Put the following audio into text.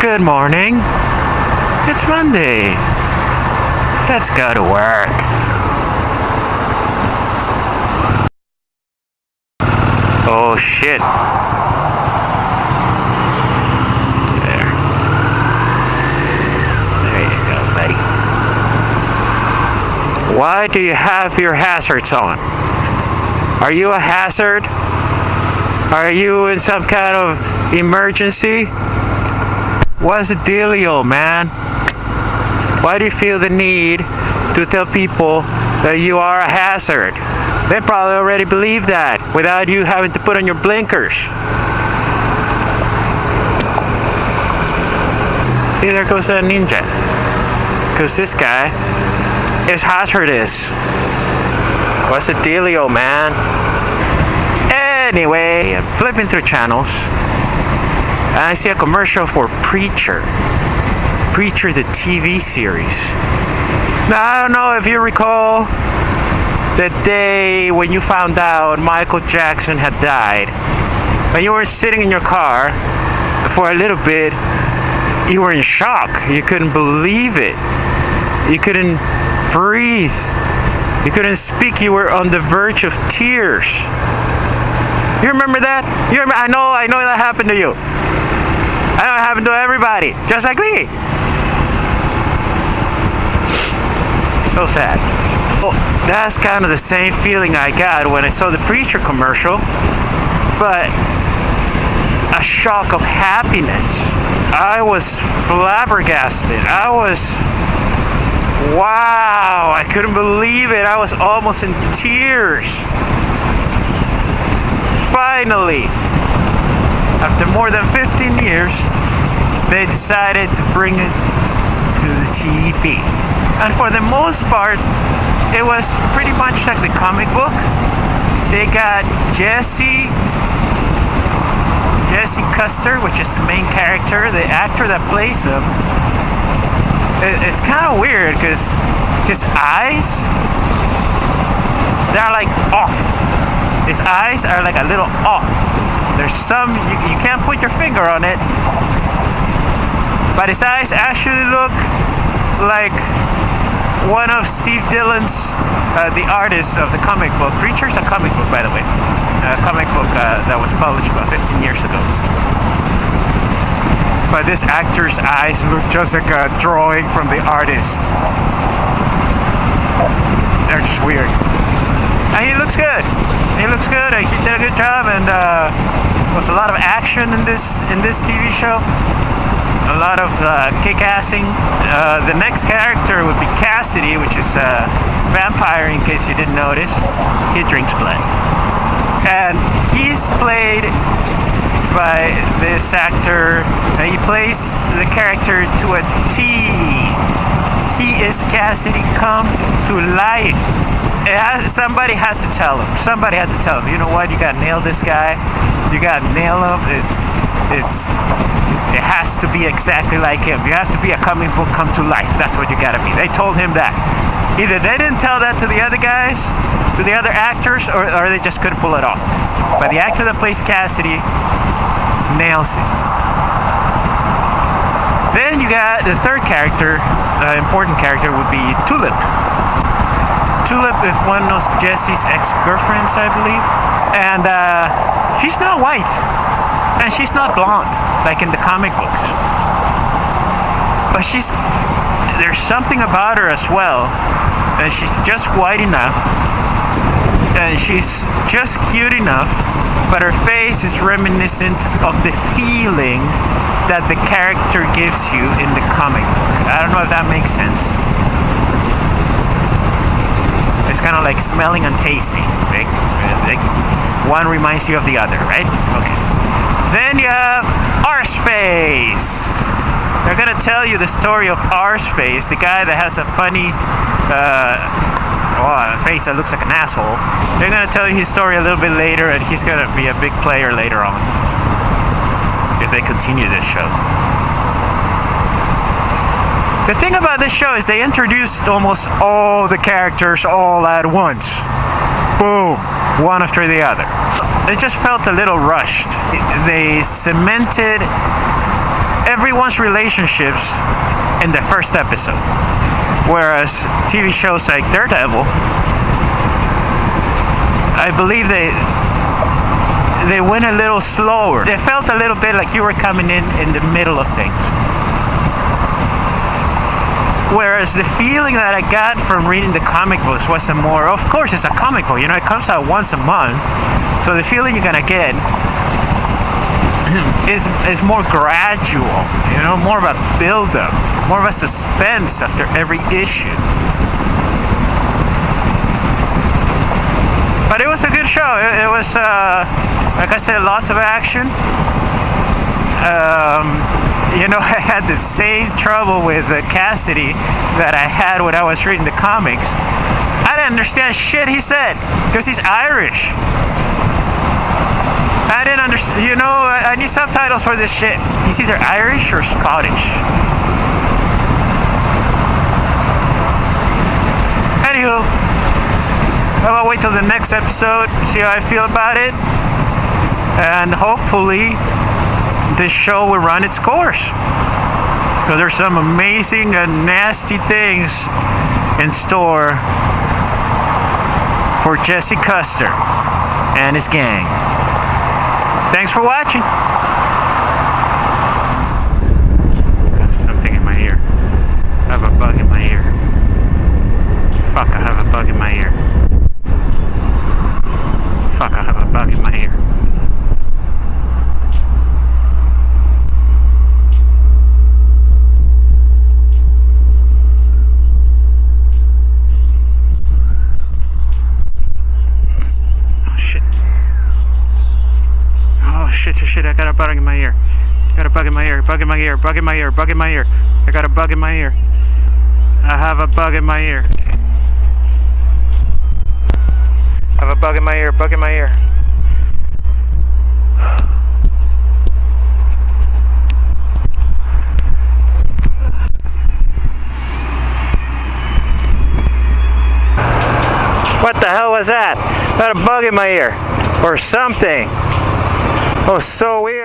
Good morning. It's Monday. Let's go to work. Oh shit. There. There you go, buddy. Why do you have your hazards on? Are you a hazard? Are you in some kind of emergency? What's the dealio, man? Why do you feel the need to tell people that you are a hazard? They probably already believe that without you having to put on your blinkers. See, there goes a ninja. Because this guy is hazardous. What's the dealio, man? Anyway, I'm flipping through channels and I see a commercial for Preacher, the TV series. Now, I don't know if you recall the day when you found out Michael Jackson had died. When you were sitting in your car for a little bit, you were in shock. You couldn't believe it. You couldn't breathe. You couldn't speak. You were on the verge of tears. You remember that? I know that happened to you. I know it happened to everybody, just like me. So sad. Well, that's kind of the same feeling I got when I saw the Preacher commercial, but a shock of happiness. I was flabbergasted. Wow, I couldn't believe it. I was almost in tears. Finally, after more than 15 years, they decided to bring it to the TV. And for the most part, it was pretty much like the comic book. They got Jesse Custer, which is the main character, the actor that plays him. It's kind of weird because his eyes, they're like off. His eyes are like a little off. There's some, you can't put your finger on it, but his eyes actually look like one of Steve Dillon's, the artist of the comic book. Preacher's a comic book, by the way. A comic book that was published about 15 years ago. But this actor's eyes look just like a drawing from the artist. They're just weird. And he looks good. He looks good. He did a good job, and there was a lot of action in this TV show. A lot of kick-assing. The next character would be Cassidy, which is a vampire, in case you didn't notice. He drinks blood. And he's played by this actor. He plays the character to a T. He is Cassidy come to life. Somebody had to tell him. You know what? You gotta nail this guy. You gotta nail him. It has to be exactly like him. You have to be a comic book come to life. That's what you gotta be. They told him that. Either they didn't tell that to the other guys, to the other actors, or they just couldn't pull it off. But the actor that plays Cassidy nails it. Then you got the third character, important character, would be Tulip. Tulip is one of Jesse's ex-girlfriends, I believe. And she's not white. And she's not blonde, like in the comic books. But there's something about her as well. And she's just white enough. And she's just cute enough. But her face is reminiscent of the feeling that the character gives you in the comic book. I don't know if that makes sense. It's kind of like smelling and tasting, right? Like one reminds you of the other, right? Okay. Then you have Arseface. They're gonna tell you the story of Arseface, the guy that has a funny face that looks like an asshole. They're gonna tell you his story a little bit later, and he's gonna be a big player later on if they continue this show. The thing about this show is they introduced almost all the characters all at once. Boom, one after the other. It just felt a little rushed. They cemented everyone's relationships in the first episode. Whereas TV shows like Daredevil, I believe they went a little slower. It felt a little bit like you were coming in the middle of things. Whereas the feeling that I got from reading the comic books was a more, of course it's a comic book, you know, it comes out once a month, so the feeling you're gonna get is more gradual, you know, more of a build-up, more of a suspense after every issue. But it was a good show. It was, like I said, lots of action. You know, I had the same trouble with Cassidy that I had when I was reading the comics. I didn't understand shit he said because he's Irish. I didn't understand. You know, I need subtitles for this shit. He's either Irish or Scottish. Anywho, I'll wait till the next episode, see how I feel about it, and hopefully this show will run its course. Because there's some amazing and nasty things in store for Jesse Custer and his gang. Thanks for watching. I have something in my ear. I have a bug in my ear. Fuck, I have a bug in my ear. Fuck, I have a bug in my ear. Shit, I got a bug in my ear. Got a bug in my ear, bug in my ear, bug in my ear, bug in my ear. I got a bug in my ear. I have a bug in my ear. I have a bug in my ear, bug in my ear. What the hell was that? I had a bug in my ear. Or something. Oh, so weird.